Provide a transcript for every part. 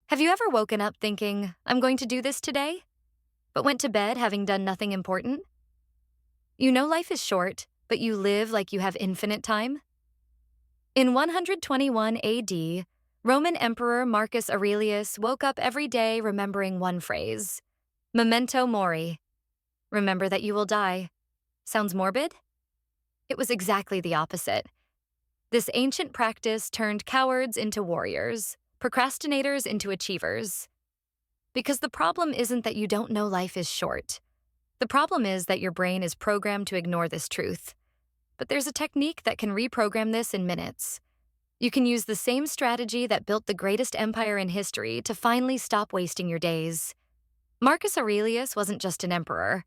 Have you ever woken up thinking, I'm going to do this today, but went to bed having done nothing important? You know life is short, but you live like you have infinite time? In 121 AD, Roman Emperor Marcus Aurelius woke up every day remembering one phrase: Memento Mori. Remember that you will die. Sounds morbid? It was exactly the opposite. This ancient practice turned cowards into warriors, procrastinators into achievers. Because the problem isn't that you don't know life is short. The problem is that your brain is programmed to ignore this truth. But there's a technique that can reprogram this in minutes. You can use the same strategy that built the greatest empire in history to finally stop wasting your days. Marcus Aurelius wasn't just an emperor.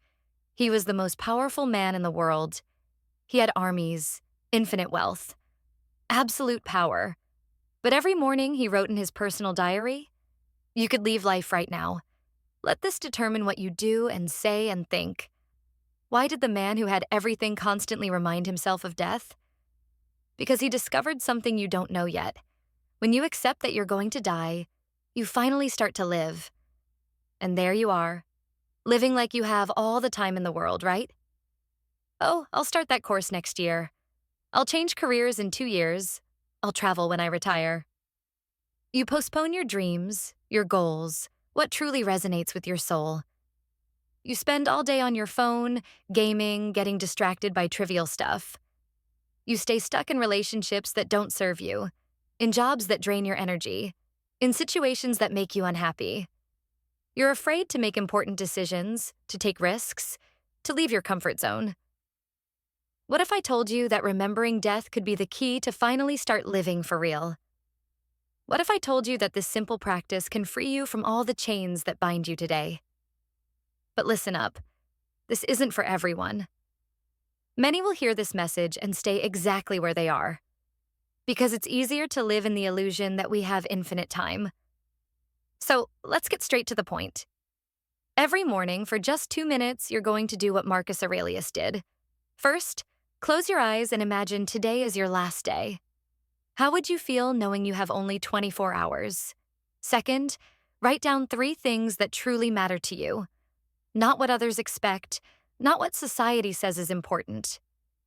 He was the most powerful man in the world. He had armies, infinite wealth, absolute power. But every morning he wrote in his personal diary, "You could leave life right now. Let this determine what you do and say and think." Why did the man who had everything constantly remind himself of death? Because he discovered something you don't know yet. When you accept that you're going to die, you finally start to live. And there you are, living like you have all the time in the world, right? Oh, I'll start that course next year. I'll change careers in 2 years. I'll travel when I retire. You postpone your dreams, your goals, what truly resonates with your soul. You spend all day on your phone, gaming, getting distracted by trivial stuff. You stay stuck in relationships that don't serve you, in jobs that drain your energy, in situations that make you unhappy. You're afraid to make important decisions, to take risks, to leave your comfort zone. What if I told you that remembering death could be the key to finally start living for real? What if I told you that this simple practice can free you from all the chains that bind you today? But listen up, this isn't for everyone. Many will hear this message and stay exactly where they are, because it's easier to live in the illusion that we have infinite time. So let's get straight to the point. Every morning, for just 2 minutes, you're going to do what Marcus Aurelius did. First, close your eyes and imagine today is your last day. How would you feel knowing you have only 24 hours? Second, write down 3 things that truly matter to you. Not what others expect, not what society says is important,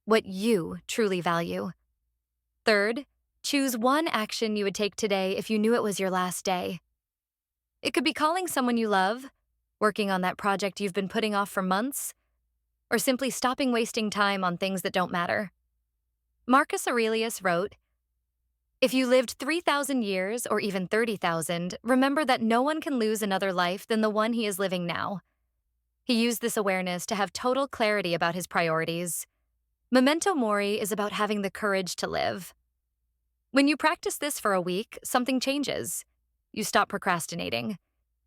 what you truly value. Third, choose one action you would take today if you knew it was your last day. It could be calling someone you love, working on that project you've been putting off for months, or simply stopping wasting time on things that don't matter. Marcus Aurelius wrote, "If you lived 3,000 years or even 30,000, remember that no one can lose another life than the one he is living now." He used this awareness to have total clarity about his priorities. Memento Mori is about having the courage to live. When you practice this for a week, something changes. You stop procrastinating.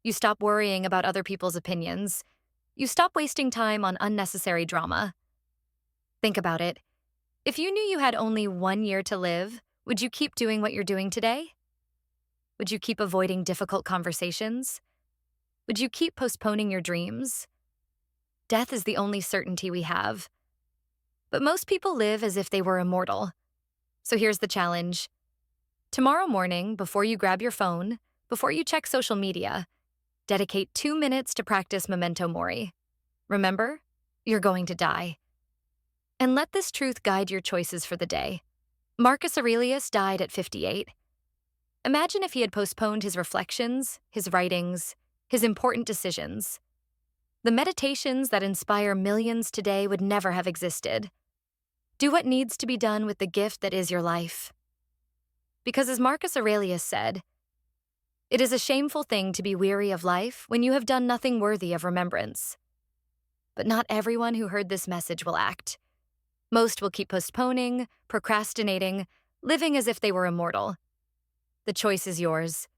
You stop worrying about other people's opinions. You stop wasting time on unnecessary drama. Think about it. If you knew you had only 1 year to live, would you keep doing what you're doing today? Would you keep avoiding difficult conversations? Would you keep postponing your dreams? Death is the only certainty we have. But most people live as if they were immortal. So here's the challenge. Tomorrow morning, before you grab your phone, before you check social media, dedicate 2 minutes to practice Memento Mori. Remember, you're going to die. And let this truth guide your choices for the day. Marcus Aurelius died at 58. Imagine if he had postponed his reflections, his writings, his important decisions. The meditations that inspire millions today would never have existed. Do what needs to be done with the gift that is your life. Because as Marcus Aurelius said, "It is a shameful thing to be weary of life when you have done nothing worthy of remembrance." But not everyone who heard this message will act. Most will keep postponing, procrastinating, living as if they were immortal. The choice is yours.